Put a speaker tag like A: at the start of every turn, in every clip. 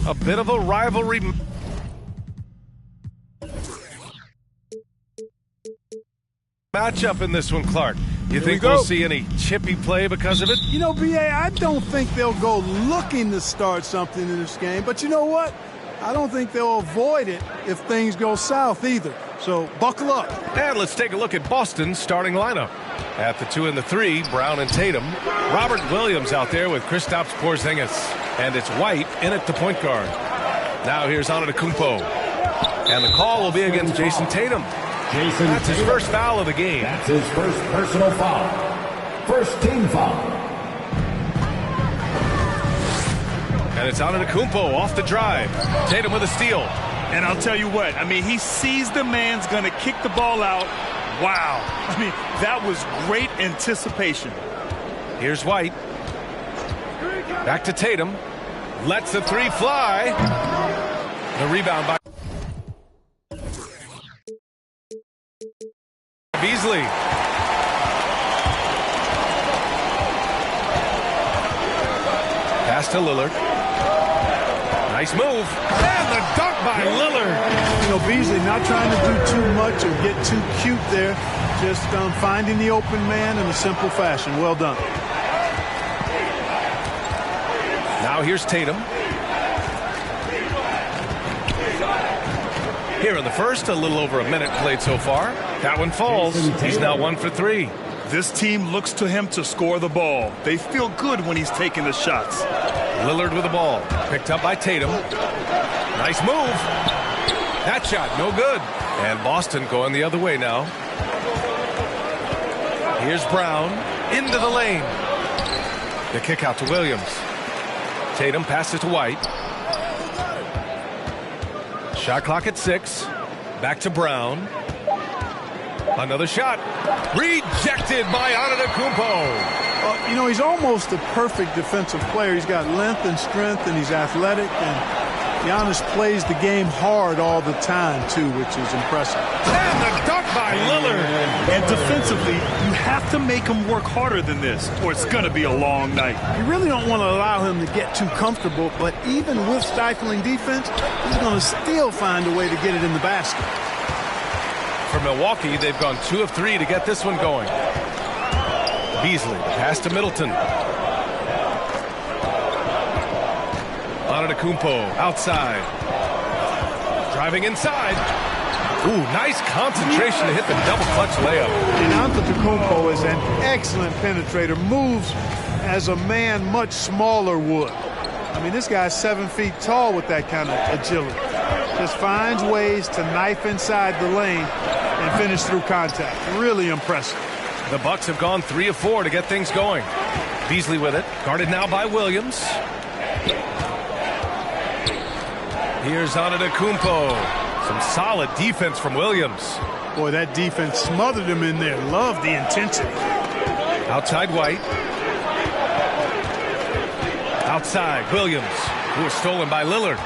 A: A bit of a rivalry matchup in this one, Clark. You think we'll see any chippy play because of it?
B: You know, B.A., I don't think they'll go looking to start something in this game. But you know what? I don't think they'll avoid it if things go south either. So buckle up.
A: And let's take a look at Boston's starting lineup. At the 2 and the 3, Brown and Tatum. Robert Williams out there with Kristaps Porzingis. And it's White in at the point guard. Now here's Antetokounmpo. And the call will be against Jason Tatum. That's his first foul of the game.
C: That's his first personal foul. First team foul.
A: And it's Antetokounmpo off the drive. Tatum with a steal.
D: And I'll tell you what, I mean, he sees the man's going to kick the ball out. Wow. I mean, that was great anticipation.
A: Here's White. Back to Tatum. Lets the 3 fly. The rebound by Beasley. Pass to Lillard. Nice move. And the dunk by Lillard.
B: You know, Beasley not trying to do too much or get too cute there. Just finding the open man in a simple fashion. Well done.
A: Now here's Tatum. Here in the first, a little over a minute played so far. That one falls. He's now 1 for 3.
D: This team looks to him to score the ball. They feel good when he's taking the shots.
A: Lillard with the ball. Picked up by Tatum. Nice move. That shot, no good. And Boston going the other way now. Here's Brown into the lane. The kick out to Williams. Tatum passes to White. Shot clock at 6. Back to Brown. Another shot. Rejected by Antetokounmpo.
B: You know, he's almost the perfect defensive player. He's got length and strength, and he's athletic. And Giannis plays the game hard all the time, too, which is impressive.
A: And the dunk by Lillard.
D: And defensively, you have to make him work harder than this, or it's going to be a long night.
B: You really don't want to allow him to get too comfortable, but even with stifling defense, he's going to still find a way to get it in the basket.
A: For Milwaukee, they've gone 2 of 3 to get this one going. Beasley, pass to Middleton. Antetokounmpo outside. Driving inside. Ooh, nice concentration to hit the double clutch layup.
B: And Antetokounmpo is an excellent penetrator. Moves as a man much smaller would. I mean, this guy's 7 feet tall with that kind of agility. Just finds ways to knife inside the lane and finish through contact. Really impressive.
A: The Bucks have gone 3 of 4 to get things going. Beasley with it. Guarded now by Williams. Here's Antetokounmpo. Some solid defense from Williams.
B: Boy, that defense smothered him in there. Love the intensity.
A: Outside White. Outside Williams, who was stolen by Lillard.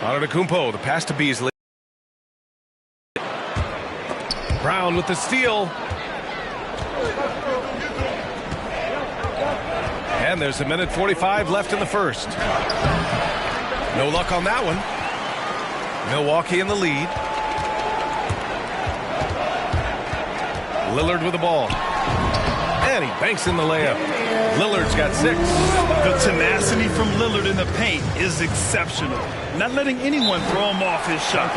A: Antetokounmpo, the pass to Beasley. Brown with the steal. And there's a minute 45 left in the first. No luck on that one. Milwaukee in the lead. Lillard with the ball. And he banks in the layup. Lillard's got 6.
D: The tenacity from Lillard in the paint is exceptional. Not letting anyone throw him off his shot.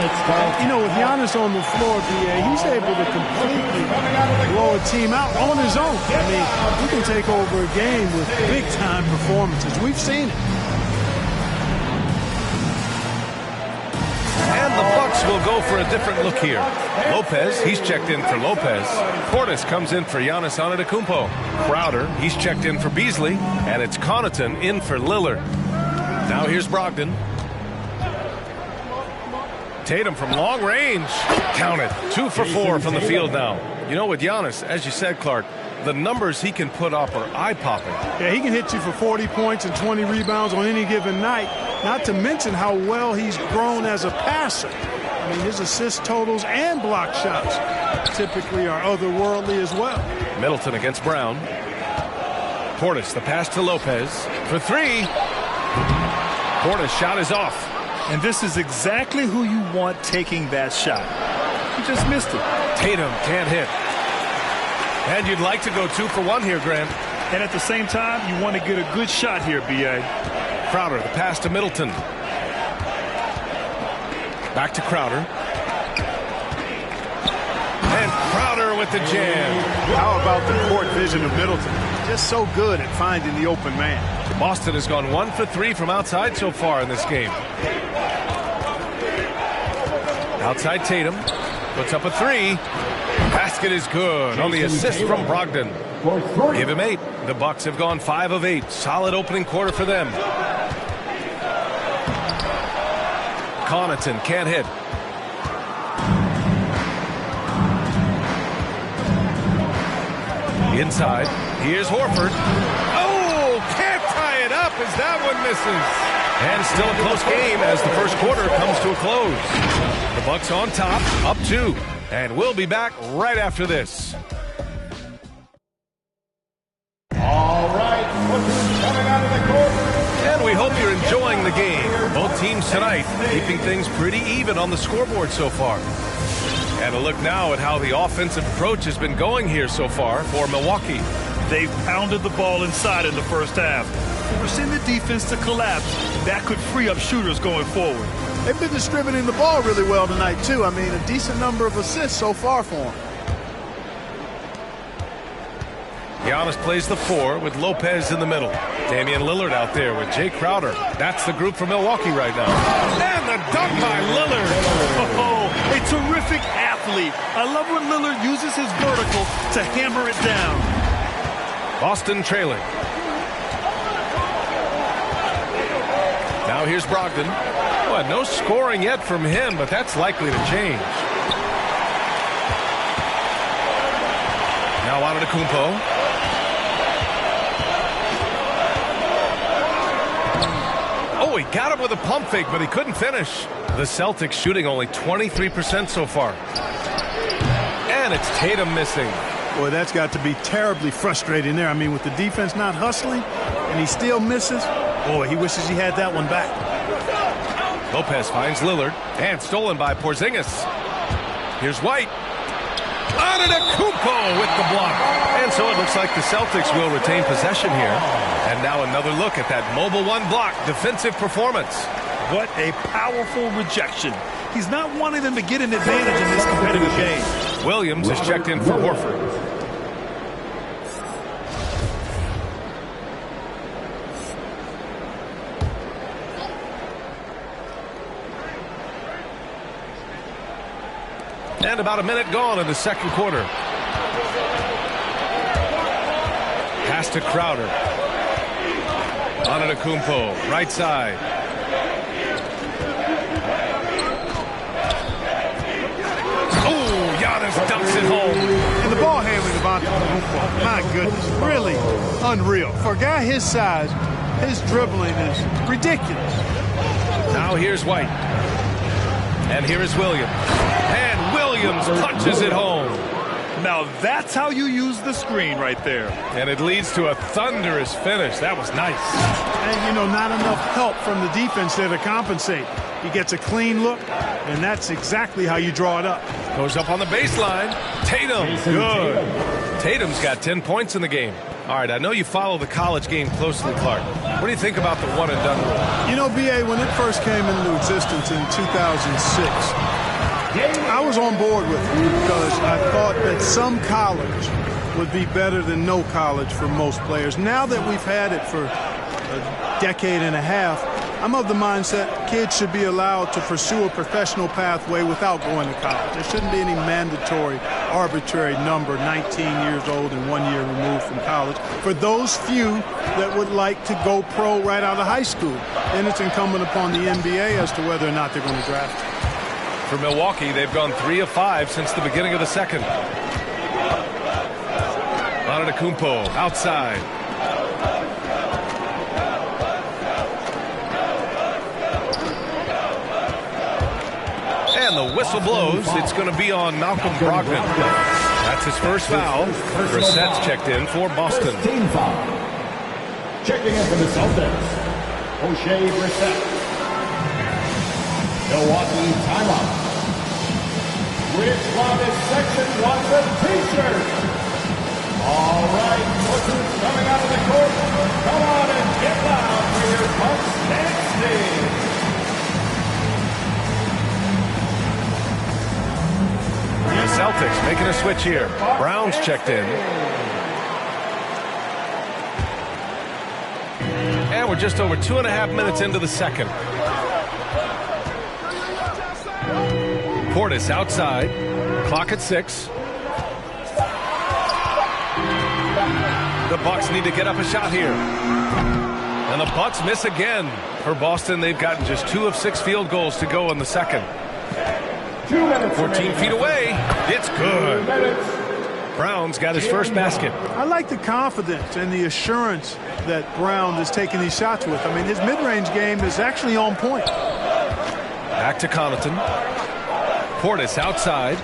B: You know, with Giannis on the floor, B.A., he's able to completely blow a team out on his own. I mean, he can take over a game with big-time performances. We've seen it.
A: And the Bucks will go for a different look here. Lopez, he's checked in for Lopez. Portis comes in for Giannis Antetokounmpo. Crowder, he's checked in for Beasley. And it's Connaughton in for Lillard. Now here's Brogdon. Tatum from long range. Count it. 2 for 4 from the field now. You know, with Giannis, as you said, Clark, the numbers he can put up are eye-popping.
B: Yeah, he can hit you for 40 points and 20 rebounds on any given night, not to mention how well he's grown as a passer. I mean, his assist totals and block shots typically are otherworldly as well.
A: Middleton against Brown. Portis, the pass to Lopez for three. Portis' shot is off.
D: And this is exactly who you want taking that shot. He just missed it.
A: Tatum can't hit. And you'd like to go 2 for 1 here, Grant.
D: And at the same time, you want to get a good shot here, B.A.
A: Crowder, the pass to Middleton. Back to Crowder. And Crowder with the jam.
B: How about the court vision of Middleton? Just so good at finding the open man.
A: Boston has gone 1 for 3 from outside so far in this game. Outside Tatum. Puts up a 3. Basket is good on the assist from Brogdon. Give him 8. The Bucks have gone 5 of 8. Solid opening quarter for them. Connaughton can't hit. Inside. Here's Horford. Oh, can't tie it up as that one misses. And still a close game as the first quarter comes to a close. The Bucks on top, up 2. And we'll be back right after this.
C: All right, coming out of the court.
A: And we hope you're enjoying the game. Both teams tonight keeping things pretty even on the scoreboard so far. And a look now at how the offensive approach has been going here so far for Milwaukee.
D: They've pounded the ball inside in the first half. Forcing the defense to collapse. That could free up shooters going forward.
B: They've been distributing the ball really well tonight, too. I mean, a decent number of assists so far for them.
A: Giannis plays the 4 with Lopez in the middle. Damian Lillard out there with Jay Crowder. That's the group for Milwaukee right now. And the dunk by Lillard.
D: Oh, a terrific athlete. I love when Lillard uses his vertical to hammer it down.
A: Boston trailing. Now here's Brogdon. Well, no scoring yet from him, but that's likely to change. Now Antetokounmpo. Oh, he got him with a pump fake, but he couldn't finish. The Celtics shooting only 23% so far. And it's Tatum missing.
B: Boy, that's got to be terribly frustrating there. I mean, with the defense not hustling and he still misses, boy, he wishes he had that one back.
A: Lopez finds Lillard and stolen by Porzingis. Here's White. Antetokounmpo with the block. And so it looks like the Celtics will retain possession here. And now another look at that mobile 1 block defensive performance.
D: What a powerful rejection. He's not wanting them to get an advantage in this competitive game.
A: Williams is checked in for Horford. And about a minute gone in the second quarter. Pass to Crowder. Antetokounmpo, right side. Oh, Giannis dunks it home.
B: And the ball handling of Antetokounmpo, my goodness, really unreal. For a guy his size, his dribbling is ridiculous.
A: Now here's White. And here is Williams. And Williams punches it home.
D: Now that's how you use the screen right there.
A: And it leads to a thunderous finish. That was nice.
B: And, you know, not enough help from the defense there to compensate. He gets a clean look, and that's exactly how you draw it up.
A: Goes up on the baseline. Tatum, good. Tatum's got 10 points in the game. All right, I know you follow the college game closely, Clark. What do you think about the one-and-done rule?
B: You know, B.A., when it first came into existence in 2006, I was on board with it because I thought that some college would be better than no college for most players. Now that we've had it for a decade and a half, I'm of the mindset kids should be allowed to pursue a professional pathway without going to college. There shouldn't be any mandatory, arbitrary number, 19 years old and 1 year removed from college, for those few that would like to go pro right out of high school. And it's incumbent upon the NBA as to whether or not they're going to draft it.
A: For Milwaukee, they've gone 3 of 5 since the beginning of the second. Antetokounmpo outside. And And the whistle blows. It's going to be on Malcolm Brogdon. That's his first foul. Brissett's checked in for Boston.
C: Team foul. Checking in for the Celtics, O'Shea Brissett. Milwaukee timeout. Which one is section wants a t-shirt? All right, look who's coming out of the court. Come on and get loud for your Bucks and Steve.
A: The Celtics making a switch here. Brown's checked in. And we're just over 2.5 minutes into the second. Portis outside. Clock at 6. The Bucks need to get up a shot here. And the Bucks miss again. For Boston, they've gotten just 2 of 6 field goals to go in the second. 14 feet away. It's good. Brown's got his first basket.
B: I like the confidence and the assurance that Brown is taking these shots with. I mean, his mid-range game is actually on point.
A: Back to Connaughton. Portis outside.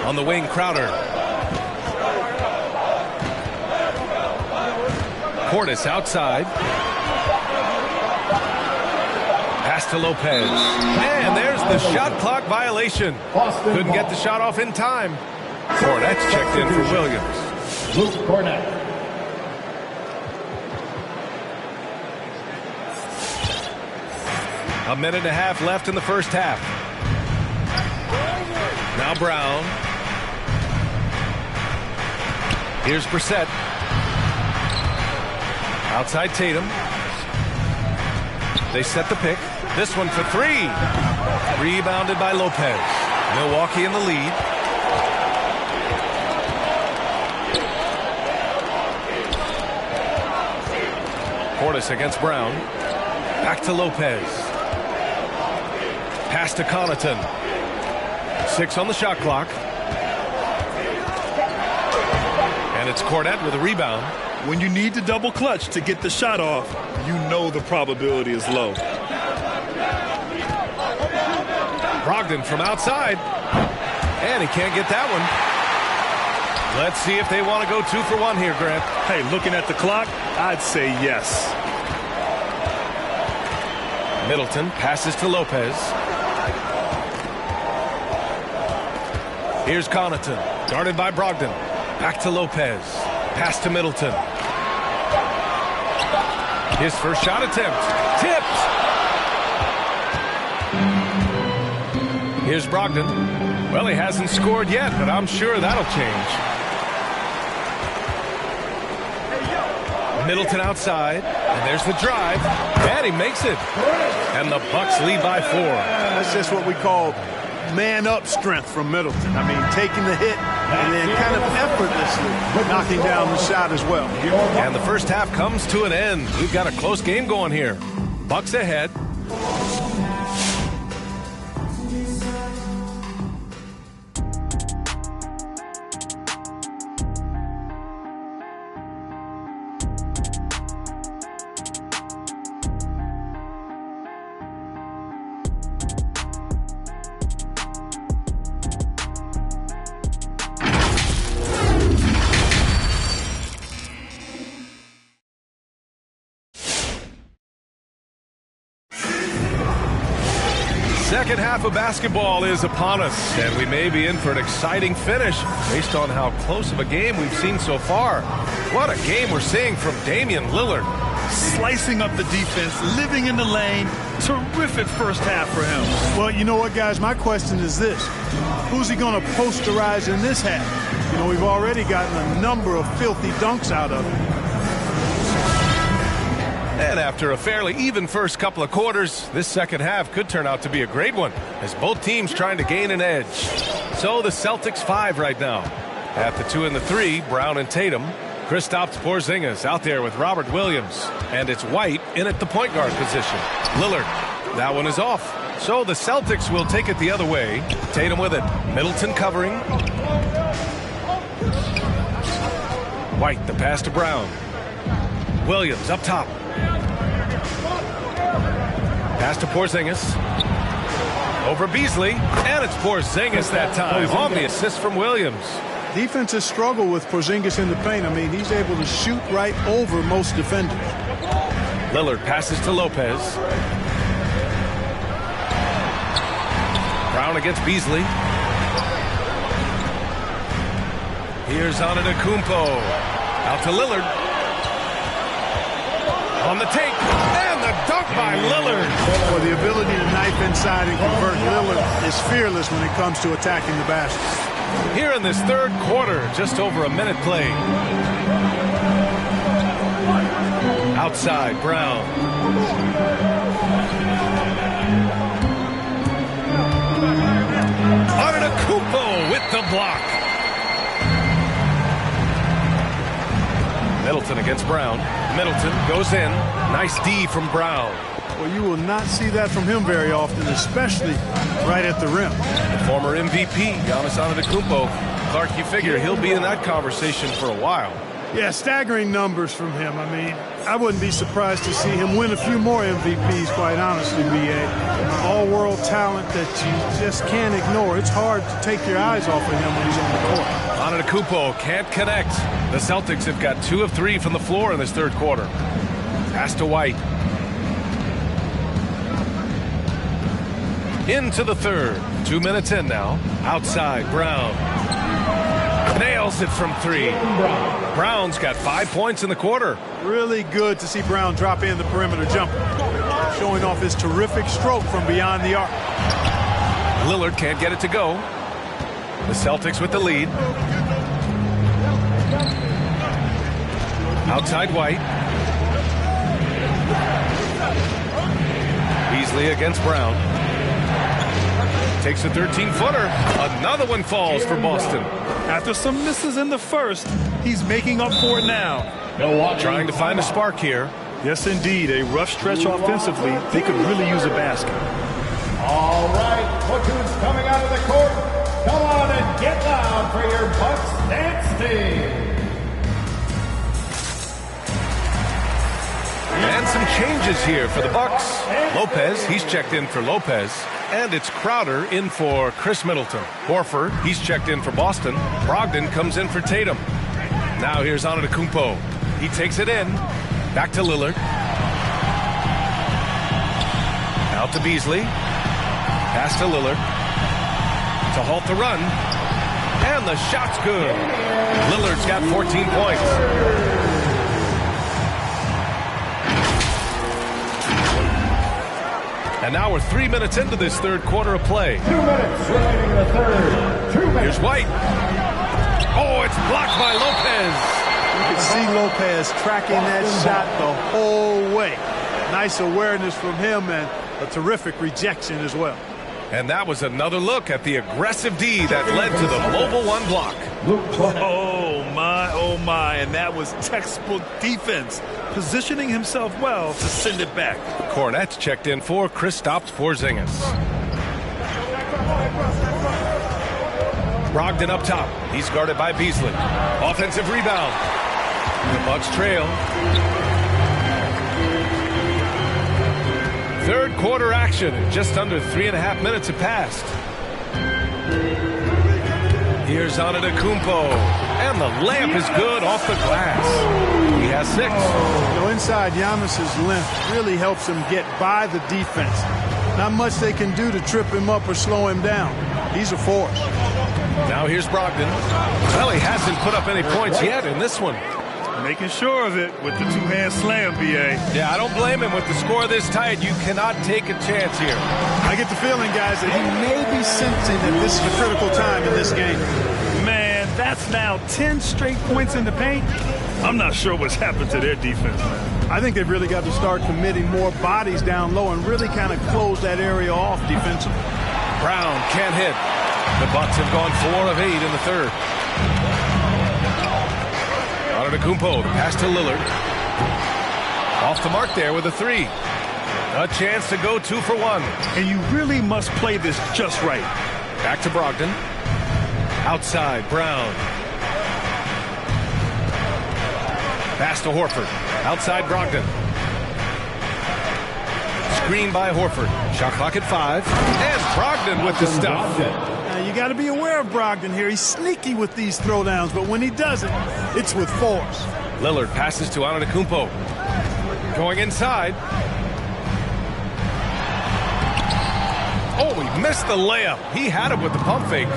A: On the wing, Crowder. Portis outside. Pass to Lopez. And there's the shot clock violation. Couldn't get the shot off in time. Cornette's checked in for Williams.
C: Luke Cornette.
A: A minute and a half left in the first half. Now Brown. Here's Brissett. Outside Tatum. They set the pick. This one for 3. Rebounded by Lopez. Milwaukee in the lead. Portis against Brown. Back to Lopez. Pass to Connaughton. 6 on the shot clock. And it's Cornette with a rebound.
D: When you need to double clutch to get the shot off, you know the probability is low.
A: Brogdon from outside. And he can't get that one. Let's see if they want to go 2 for 1 here, Grant.
D: Hey, looking at the clock, I'd say yes.
A: Middleton passes to Lopez. Here's Connaughton, guarded by Brogdon. Back to Lopez. Pass to Middleton. His first shot attempt. Tipped. Here's Brogdon. Well, he hasn't scored yet, but I'm sure that'll change. Middleton outside. And there's the drive. And he makes it. And the Bucks lead by 4.
B: That's just what we call man-up strength from Middleton. I mean, taking the hit and then kind of effortlessly knocking down the shot as well.
A: And the first half comes to an end. We've got a close game going here. Bucks ahead. Second half of basketball is upon us, and we may be in for an exciting finish based on how close of a game we've seen so far. What a game we're seeing from Damian Lillard.
D: Slicing up the defense, living in the lane. Terrific first half for him.
B: Well, you know what, guys? My question is this. Who's he going to posterize in this half? You know, we've already gotten a number of filthy dunks out of him.
A: And after a fairly even first couple of quarters, this second half could turn out to be a great one as both teams trying to gain an edge. So the Celtics 5 right now. At the 2 and the 3, Brown and Tatum. Kristaps Porzingis out there with Robert Williams. And it's White in at the point guard position. Lillard, that one is off. So the Celtics will take it the other way. Tatum with it. Middleton covering. White, the pass to Brown. Williams up top. Pass to Porzingis. Over Beasley. And it's Porzingis that time on the assist from Williams.
B: Defenses struggle with Porzingis in the paint. I mean, he's able to shoot right over most defenders.
A: Lillard passes to Lopez. Brown against Beasley. Here's Antetokounmpo. Out to Lillard. On the take. And the dunk by Lillard.
B: Well, the ability to knife inside and convert. Lillard is fearless when it comes to attacking the basket.
A: Here in this third quarter, just over a minute played. Outside, Brown. Antetokounmpo with the block. Middleton against Brown. Middleton goes in. Nice D from Brown.
B: Well, you will not see that from him very often, especially right at the rim.
A: The former MVP, Giannis Antetokounmpo. Clark, you figure he'll be in that conversation for a while.
B: Yeah, staggering numbers from him. I mean, I wouldn't be surprised to see him win a few more MVPs, quite honestly, B.A. All-world talent that you just can't ignore. It's hard to take your eyes off of him when he's on the court.
A: Antetokounmpo can't connect. The Celtics have got 2 of 3 from the floor in this third quarter. Pass to White. Into the third. 2 minutes in now. Outside, Brown. Nails it from 3. Brown's got 5 points in the quarter.
B: Really good to see Brown drop in the perimeter jumper, showing off his terrific stroke from beyond the arc.
A: Lillard can't get it to go. The Celtics with the lead. Outside White. Beasley against Brown. Takes a 13-footer. Another one falls for Boston.
D: After some misses in the first, he's making up for it now.
A: Trying to find a spark here.
D: Yes, indeed. A rough stretch offensively. They could really use a basket.
C: All right, look who's coming out of the court. Come on and get loud for your Bucks dance team.
A: And some changes here for the Bucks. Lopez, he's checked in for Lopez. And it's Crowder in for Chris Middleton. Horford, he's checked in for Boston. Brogdon comes in for Tatum. Now here's Antetokounmpo. He takes it in. Back to Lillard. Out to Beasley. Pass to Lillard. To halt the run. And the shot's good. Lillard's got 14 points. And now we're 3 minutes into this third quarter of play.
C: 2 minutes remaining in the third. 2 minutes.
A: Here's White. Oh, it's blocked by Lopez.
B: You can see Lopez tracking that shot the whole way. Nice awareness from him and a terrific rejection as well.
A: And that was another look at the aggressive D that led to the mobile one block.
D: Oh my, and that was textbook defense. Positioning himself well to send it back.
A: Cornette's checked in for Kristaps Porzingis. Brogdon up top. He's guarded by Beasley. Offensive rebound. The Bucks trail. Third quarter action. Just under 3.5 minutes have passed. Here's Antetokounmpo. And the layup is good off the glass. He has 6.
B: You know, inside, Giannis's length really helps him get by the defense. Not much they can do to trip him up or slow him down. He's a force.
A: Now here's Brogdon. Well, he hasn't put up any points yet in this one.
D: Making sure of it with the two-hand slam, B.A.
A: Yeah, I don't blame him. With the score this tight, you cannot take a chance here.
B: I get the feeling, guys, that he may be sensing that this is a critical time in this game.
D: Man, that's now 10 straight points in the paint. I'm not sure what's happened to their defense, man.
B: I think they've really got to start committing more bodies down low and really kind of close that area off defensively.
A: Brown can't hit. The Bucks have gone 4 of 8 in the third. Antetokounmpo, the pass to Lillard. Off the mark there with a 3. A chance to go 2 for 1.
D: And you really must play this just right.
A: Back to Brogdon. Outside, Brown. Pass to Horford. Outside, Brogdon. screen by Horford. Shot clock at 5. And Brogdon with the stuff.
B: Now, you got to be aware of Brogdon here. He's sneaky with these throwdowns, but when he does it, it's with force.
A: Lillard passes to Antetokounmpo. Going inside. Oh, he missed the layup. He had it with the pump fake.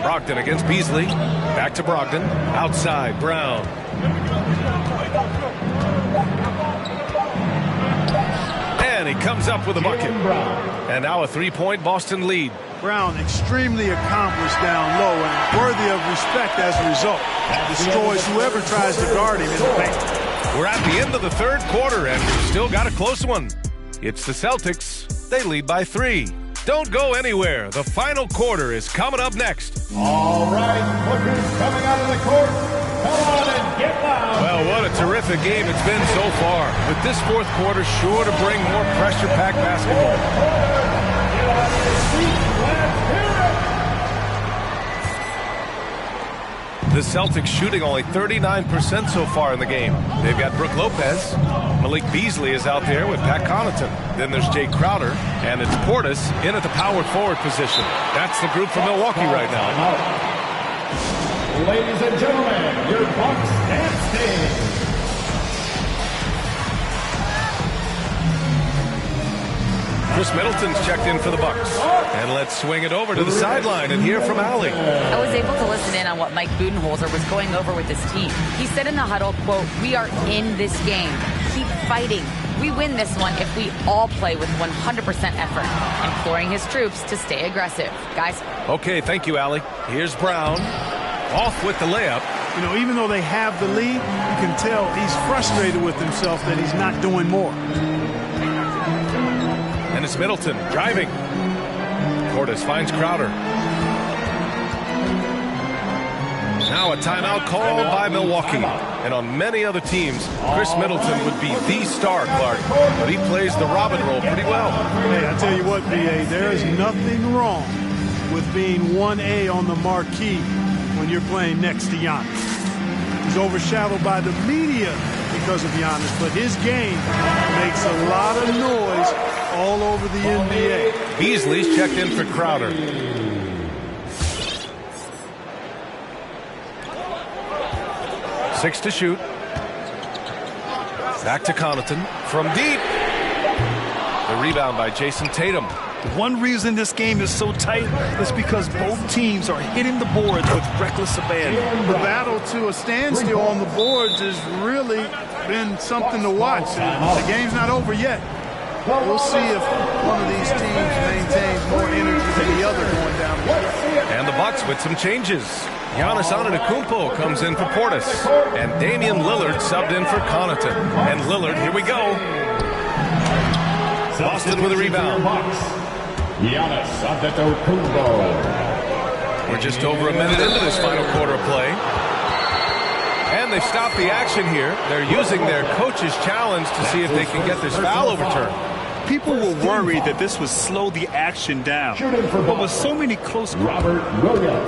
A: Brogdon against Beasley. Back to Brogdon. Outside, Brown. And he comes up with a bucket. And now a three-point Boston lead.
B: Brown extremely accomplished down low and worthy of respect as a result. Destroys whoever tries to guard him in the paint.
A: We're at the end of the third quarter, and we've still got a close one. It's the Celtics. They lead by 3. Don't go anywhere. The final quarter is coming up next.
C: All right, look who's coming out of the court. Come on and get loud.
A: Well, what a terrific game it's been so far. With this fourth quarter sure to bring more pressure-packed basketball. The Celtics shooting only 39% so far in the game. They've got Brook Lopez. Malik Beasley is out there with Pat Connaughton. Then there's Jay Crowder, and it's Portis in at the power forward position. That's the group from Milwaukee right now.
C: Ladies and gentlemen, your Bucks dance team.
A: Chris Middleton's checked in for the Bucks. And let's swing it over to the sideline and hear from Allie.
E: I was able to listen in on what Mike Budenholzer was going over with his team. He said in the huddle, quote, "We are in this game. Keep fighting. We win this one if we all play with 100% effort," imploring his troops to stay aggressive. Guys.
A: Okay, thank you, Allie. Here's Brown. Off with the layup.
B: You know, even though they have the lead, you can tell he's frustrated with himself that he's not doing more.
A: And it's Middleton driving. Portis finds Crowder. Now a timeout called by Milwaukee. And on many other teams, Chris Middleton would be the star, Clark. But he plays the Robin role pretty well.
B: Hey, I tell you what, B.A., there is nothing wrong with being 1A on the marquee when you're playing next to Giannis. He's overshadowed by the media because of Giannis, but his game makes a lot of noise all over the NBA.
A: Beasley's checked in for Crowder. Six to shoot. Back to Connaughton from deep. The rebound by Jason Tatum.
D: One reason this game is so tight is because both teams are hitting the boards with reckless abandon.
B: The battle to a standstill on the boards has really been something to watch. The game's not over yet. We'll see if one of these teams maintains more energy than the other going down the stretch.
A: And the Bucks with some changes. Giannis Antetokounmpo comes in for Portis. And Damian Lillard subbed in for Connaughton. And Lillard, here we go. Boston with a rebound.
C: Giannis Antetokounmpo.
A: We're just over a minute into this final quarter of play. And they've stopped the action here. They're using their coach's challenge to see if they can get this foul overturned.
D: People were worried that this would slow the action down. But with so many close
C: Robert Williams.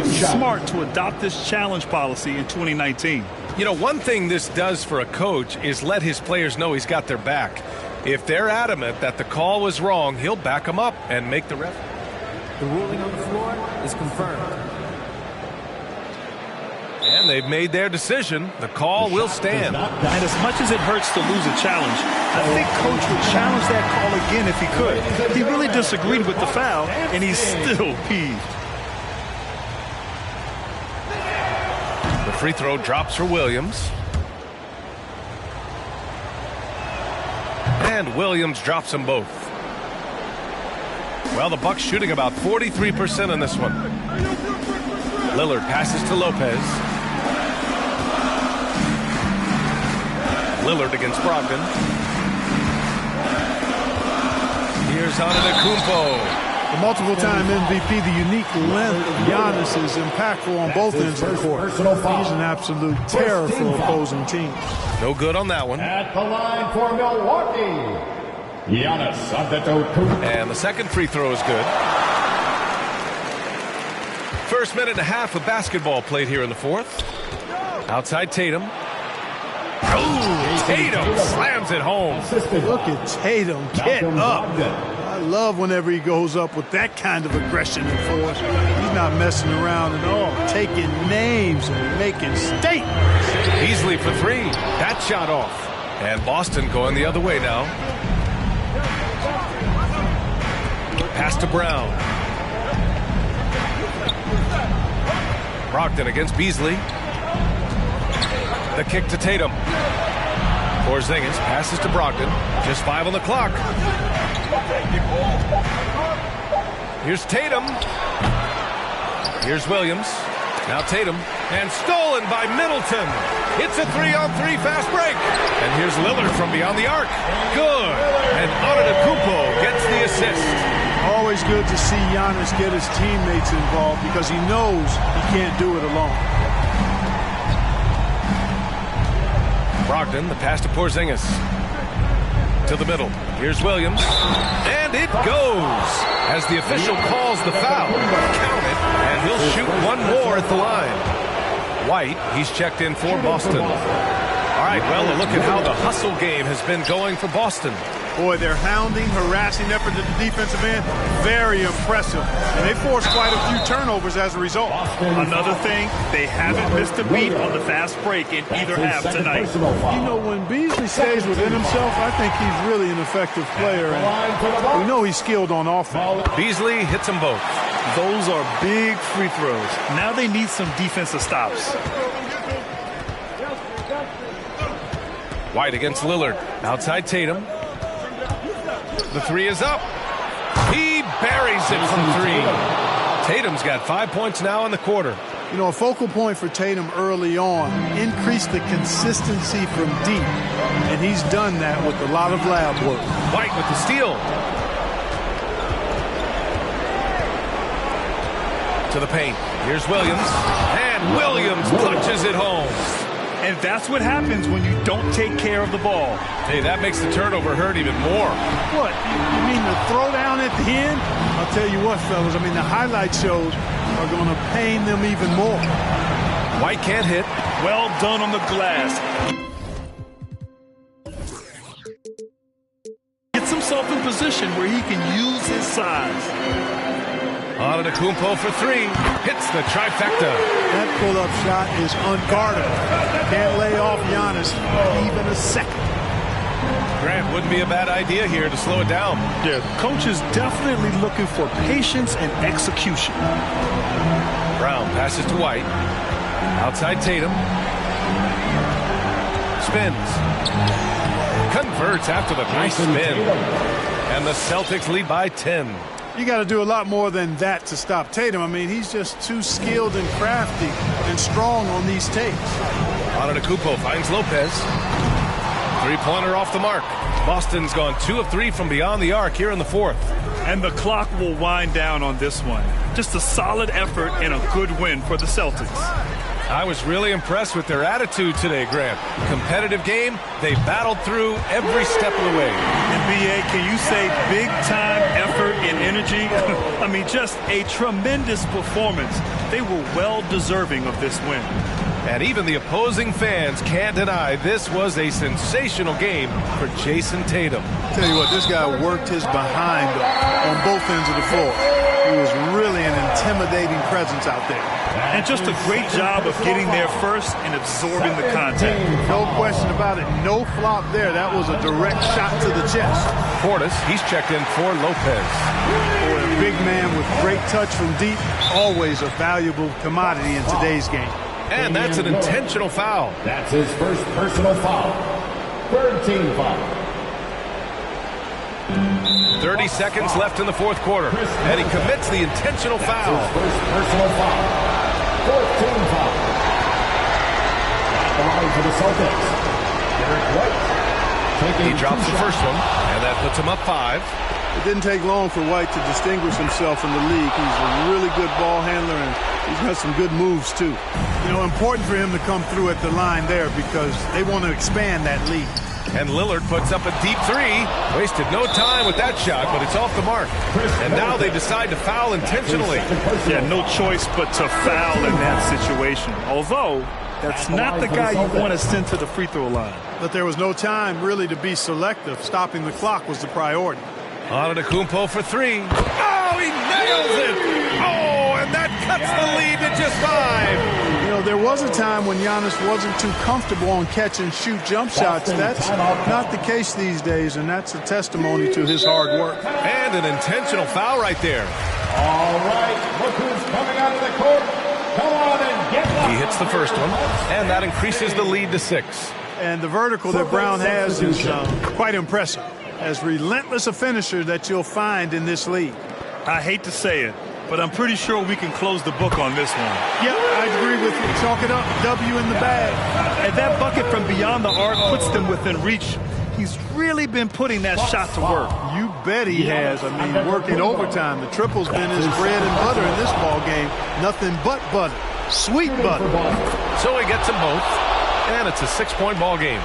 D: smart to adopt this challenge policy in 2019.
A: You know, one thing this does for a coach is let his players know he's got their back. If they're adamant that the call was wrong, he'll back them up and make the ref.
F: The ruling on the floor is confirmed.
A: And they've made their decision. The call will stand.
D: And as much as it hurts to lose a challenge, I think Coach would challenge that call again if he could. He really disagreed with the foul, and he's still peeved.
A: The free throw drops for Williams. And Williams drops them both. Well, the Bucks shooting about 43% in this one. Lillard passes to Lopez. Lillard against Brogdon. Here's Antetokounmpo.
B: The multiple-time MVP, the unique length of Giannis is impactful on both ends of the court. He's an absolute terror for opposing teams.
A: No good on that one.
C: At the line for Milwaukee, Giannis Antetokounmpo.
A: And the second free throw is good. First minute and a half of basketball played here in the fourth. Outside Tatum. Oh, Tatum slams it home.
B: Look at Tatum get up. I love whenever he goes up with that kind of aggression and force. He's not messing around at all, taking names and making statements.
A: Beasley for three. That shot off. And Boston going the other way now. Pass to Brown. Brogdon against Beasley. The kick to Tatum. Porzingis passes to Brogdon. Just 5 on the clock. Here's Tatum. Here's Williams. Now Tatum. And stolen by Middleton. It's a 3-on-3 fast break. And here's Lillard from beyond the arc. Good. And Antetokounmpo gets the assist.
B: Always good to see Giannis get his teammates involved because he knows he can't do it alone.
A: Brogdon, the pass to Porzingis. To the middle. Here's Williams. And it goes as the official calls the foul. Count it, and he'll shoot one more at the line. White, he's checked in for Boston. All right, well, a look at how the hustle game has been going for Boston.
B: Boy, their hounding, harassing effort at the defensive end, very impressive. And they forced quite a few turnovers as a result.
D: Another thing, they haven't missed a beat on the fast break in either half tonight.
B: You know, when Beasley stays within himself, I think he's really an effective player. And we know he's skilled on offense.
A: Beasley hits them both.
D: Those are big free throws. Now they need some defensive stops.
A: White against Lillard. Outside Tatum. The three is up. He buries it from three. Tatum's got 5 points now in the quarter.
B: You know, a focal point for Tatum early on, increase the consistency from deep. And he's done that with a lot of lab work.
A: White with the steal. To the paint. Here's Williams. And Williams punches it home.
D: And that's what happens when you don't take care of the ball.
A: Hey, that makes the turnover hurt even more.
B: What? You mean the throwdown at the end? I'll tell you what, fellas. I mean, the highlight shows are going to pain them even more.
A: White can't hit.
D: Well done on the glass. Gets himself in position where he can use his size.
A: Antetokounmpo for three. Hits the trifecta.
B: That pull-up shot is unguardable. Can't lay off Giannis even a second.
A: Grant, wouldn't be a bad idea here to slow it down.
D: Yeah, coach is definitely looking for patience and execution.
A: Brown passes to White. Outside Tatum. Spins. Converts after the nice spin. And the Celtics lead by 10.
B: You got to do a lot more than that to stop Tatum. I mean, he's just too skilled and crafty and strong on these takes.
A: Antetokounmpo finds Lopez. Three-pointer off the mark. Boston's gone 2 of 3 from beyond the arc here in the fourth.
D: And the clock will wind down on this one. Just a solid effort and a good win for the Celtics.
A: I was really impressed with their attitude today, Grant. Competitive game, they battled through every step of the way.
D: And B.A., can you say big-time effort and energy? I mean, just a tremendous performance. They were well deserving of this win.
A: And even the opposing fans can't deny this was a sensational game for Jason Tatum.
B: Tell you what, this guy worked his behind on both ends of the floor. He was really an intimidating presence out there.
D: And just a great job of getting there first and absorbing the contact.
B: No question about it. No flop there. That was a direct shot to the chest.
A: Portis, he's checked in for Lopez.
B: Boy, a big man with great touch from deep, always a valuable commodity in today's game.
A: And that's an intentional foul.
C: That's his first personal foul. Third team foul.
A: 30 seconds left in the fourth quarter. And he commits the intentional foul.
C: His first personal foul. Fourth team foul. At the line for the Celtics, Derek White.
A: He drops the first one, and that puts him up 5.
B: It didn't take long for White to distinguish himself in the league. He's a really good ball handler, and he's got some good moves, too. You know, important for him to come through at the line there because they want to expand that lead.
A: And Lillard puts up a deep 3. Wasted no time with that shot, but it's off the mark. And now they decide to foul intentionally.
D: Yeah, no choice but to foul in that situation. Although, That's not the guy you want to send to the free throw line.
B: But there was no time really to be selective. Stopping the clock was the priority.
A: Antetokounmpo for three. Oh, he nails it! Oh, and that cuts the lead to just 5.
B: You know, there was a time when Giannis wasn't too comfortable on catch-and-shoot jump shots. That's not the case these days, and that's a testimony to his hard work.
A: And an intentional foul right there.
C: All right, look who's coming out of the court. Come on and get up.
A: He hits the first one, and that increases the lead to 6.
B: And the vertical that Brown has is quite impressive. As relentless a finisher that you'll find in this league.
D: I hate to say it, but I'm pretty sure we can close the book on this one.
B: Yeah, I agree with you. Chalk it up. W in the bag.
D: And that bucket from beyond the arc puts them within reach. He's really been putting that shot to work.
B: You bet he has. I mean, working overtime. The triple's been his bread and butter in this ball game. Nothing but butter. Sweet butter.
A: So he gets them both, and it's a 6-point ball game.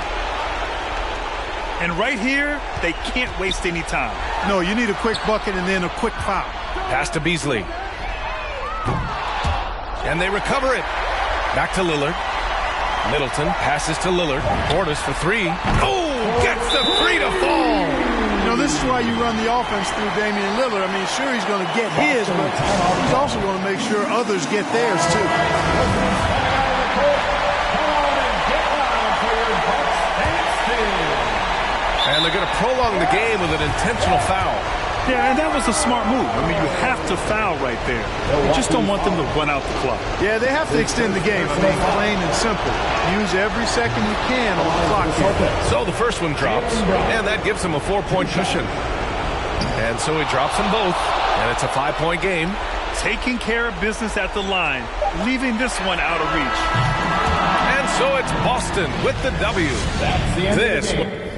D: And right here, they can't waste any time.
B: No, you need a quick bucket and then a quick foul.
A: Pass to Beasley. And they recover it. Back to Lillard. Middleton passes to Lillard. Portis for 3. Oh, gets the 3 to fall.
B: You know, this is why you run the offense through Damian Lillard. I mean, sure, he's going to get his, but he's also going to make sure others get theirs, too.
A: And they're going to prolong the game with an intentional foul.
D: Yeah, and that was a smart move. I mean, you have to foul right there. You just don't want them to run out the clock.
B: Yeah, they have to extend the game. I mean, plain and simple. Use every second you can on the clock here.
A: So the first one drops, and that gives him a 4-point cushion. And so he drops them both, and it's a 5-point game.
D: Taking care of business at the line, leaving this one out of reach.
A: And so it's Boston with the W.
C: That's the end of the game.